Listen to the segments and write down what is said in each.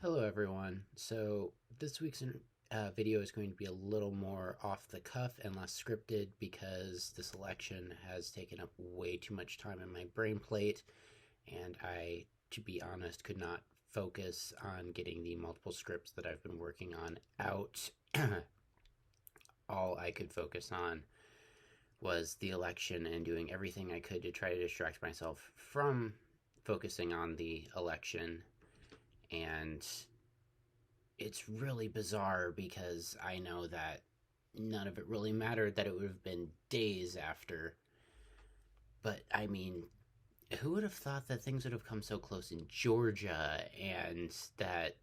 Hello, everyone. So, this week's video is going to be a little more off the cuff and less scripted because this election has taken up way too much time in my brain plate, and I, to be honest, could not focus on getting the multiple scripts that I've been working on out. All I could focus on was the election and doing everything I could to try to distract myself from focusing on the election. And it's really bizarre because I know that none of it really mattered, that it would have been days after. But I mean, who would have thought that things would have come so close in Georgia and that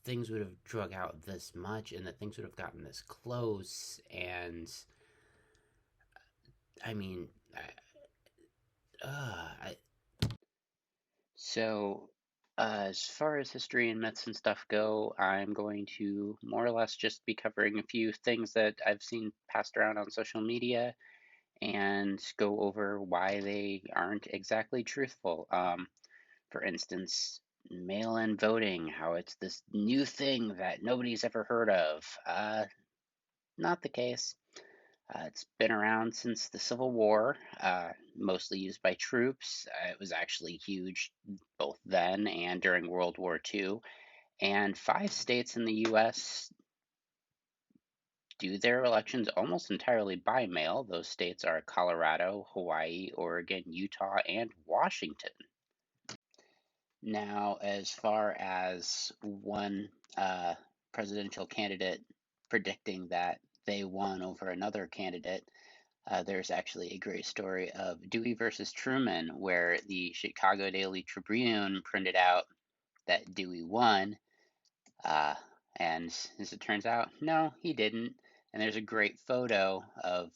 things would have drug out this much and that things would have gotten this close? And I mean, I, So, as far as history and myths and stuff go, I'm going to more or less just be covering a few things that I've seen passed around on social media and go over why they aren't exactly truthful. For instance, mail-in voting, how it's this new thing that nobody's ever heard of. Not the case. It's been around since the Civil War, mostly used by troops. It was actually huge both then and during World War II. And 5 states in the US do their elections almost entirely by mail. Those states are Colorado, Hawaii, Oregon, Utah, and Washington. Now, as far as one presidential candidate predicting that they won over another candidate, there's actually a great story of Dewey versus Truman, where the Chicago Daily Tribune printed out that Dewey won, uh, and as it turns out, no, he didn't. And there's a great photo of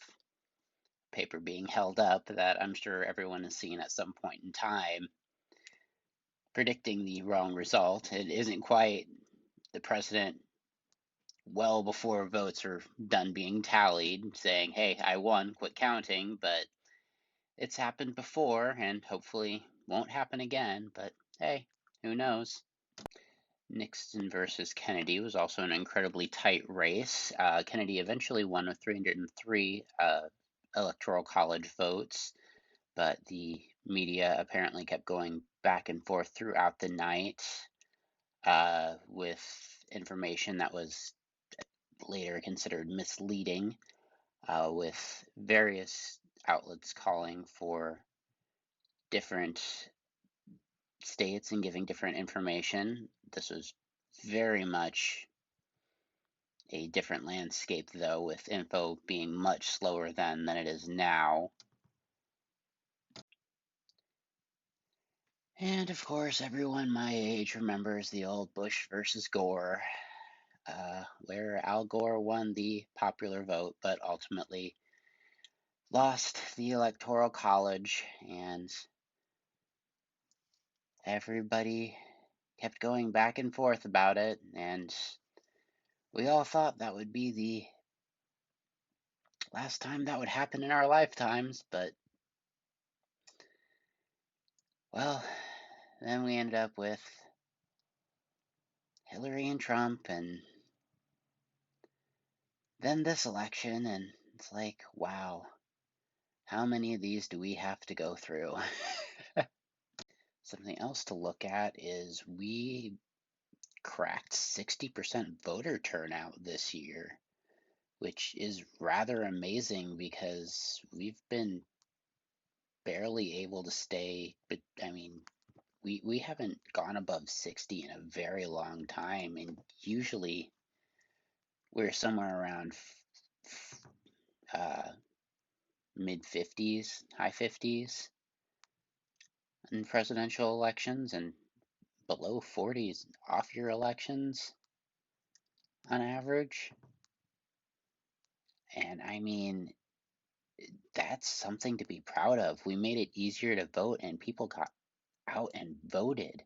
paper being held up that I'm sure everyone has seen at some point in time, predicting the wrong result. It isn't quite the president well before votes are done being tallied, saying, hey, I won, quit counting, but it's happened before and hopefully won't happen again, but hey, who knows? Nixon versus Kennedy was also an incredibly tight race. Kennedy eventually won with 303 electoral college votes, but the media apparently kept going back and forth throughout the night with information that was later considered misleading, with various outlets calling for different states and giving different information. This was very much a different landscape, though, with info being much slower then than it is now. And of course, everyone my age remembers the old Bush versus Gore, where Al Gore won the popular vote, but ultimately lost the Electoral College, and everybody kept going back and forth about it, and we all thought that would be the last time that would happen in our lifetimes, but, well, then we ended up with Hillary and Trump, and then this election, and it's like, wow, how many of these do we have to go through? Something else to look at is we cracked 60% voter turnout this year, which is rather amazing because we've been barely able to stay, but I mean, we haven't gone above 60 in a very long time, and usually we're somewhere around uh, mid 50s, high 50s in presidential elections, and below 40s off year elections on average. And I mean, that's something to be proud of. We made it easier to vote, and people got out and voted.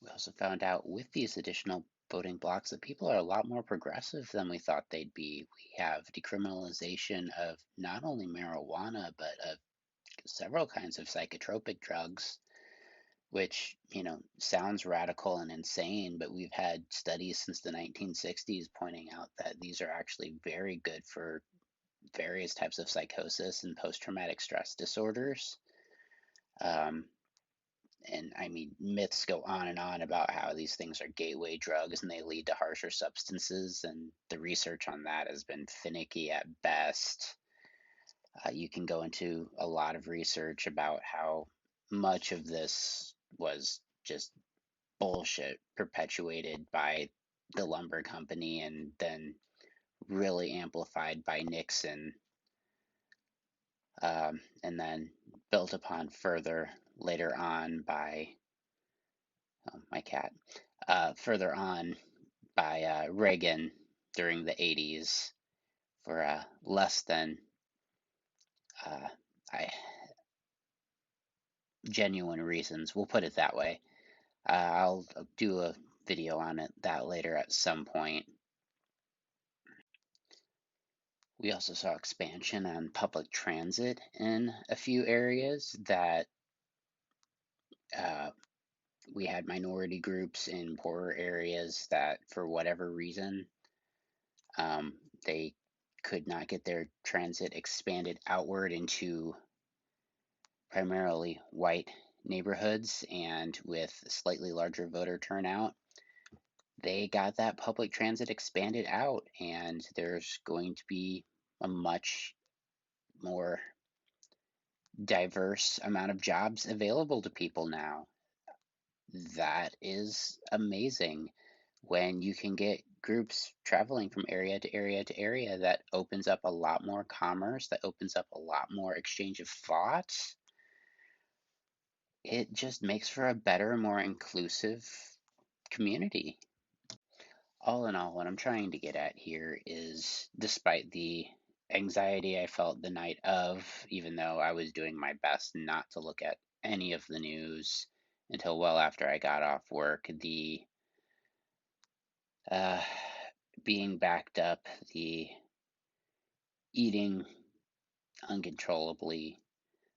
We also found out with these additional voting blocks that people are a lot more progressive than we thought they'd be. We have decriminalization of not only marijuana, but of several kinds of psychotropic drugs. which, sounds radical and insane, but we've had studies since the 1960s pointing out that these are actually very good for various types of psychosis and post-traumatic stress disorders. Um, and I mean, myths go on and on about how these things are gateway drugs and they lead to harsher substances, and the research on that has been finicky at best. You can go into a lot of research about how much of this was just bullshit perpetuated by the lumber company and then really amplified by Nixon, and then built upon further later on by my cat, further on by Reagan during the 80s for less than uh, I, genuine reasons. We'll put it that way. I'll do a video on that later at some point. We also saw expansion on public transit in a few areas that uh, we had minority groups in poorer areas that, for whatever reason, um, they could not get their transit expanded outward into primarily white neighborhoods and with slightly larger voter turnout. They got that public transit expanded out, and there's going to be a much more diverse amount of jobs available to people now. That is amazing. When you can get groups traveling from area to area to area, that opens up a lot more commerce, that opens up a lot more exchange of thoughts. It just makes for a better, more inclusive community. All in all, what I'm trying to get at here is, despite the anxiety I felt the night of, even though I was doing my best not to look at any of the news until well after I got off work, the uh, being backed up, the eating uncontrollably,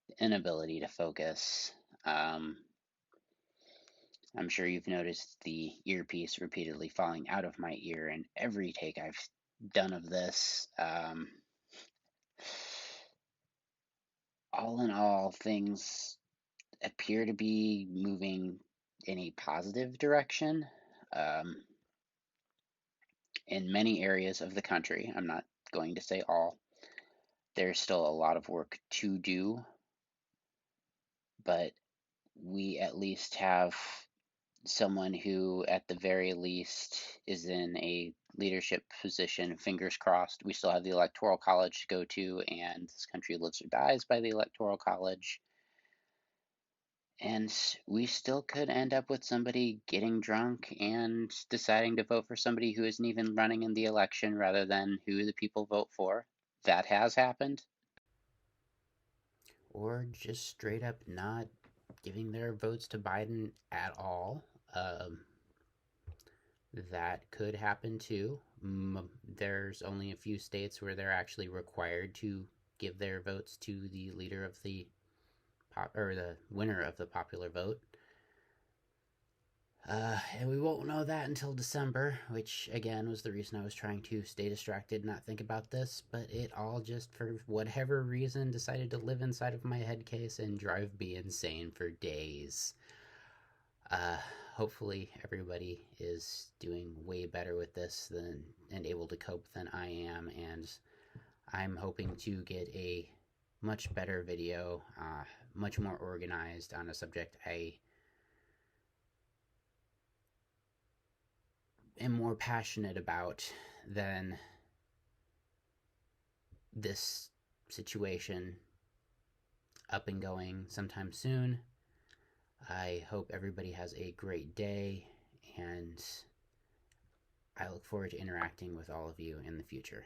the inability to focus. I'm sure you've noticed the earpiece repeatedly falling out of my ear in every take I've done of this. All in all, things appear to be moving in a positive direction um, in many areas of the country. I'm not going to say all. There's still a lot of work to do, but we at least have someone who, at the very least, is in a leadership position. Fingers crossed. We still have the Electoral College to go to, and this country lives or dies by the Electoral College. And we still could end up with somebody getting drunk and deciding to vote for somebody who isn't even running in the election rather than who the people vote for. That has happened. Or just straight up not giving their votes to Biden at all. Um, that could happen too. There's only a few states where they're actually required to give their votes to the leader of the or the winner of the popular vote. And we won't know that until December, which again was the reason I was trying to stay distracted, not think about this. But it all just, for whatever reason, decided to live inside of my head case and drive me insane for days. Uh, Hopefully everybody is doing way better with this than and able to cope than I am, and I'm hoping to get a much better video, much more organized on a subject I am more passionate about than this situation up and going sometime soon. I hope everybody has a great day, and I look forward to interacting with all of you in the future.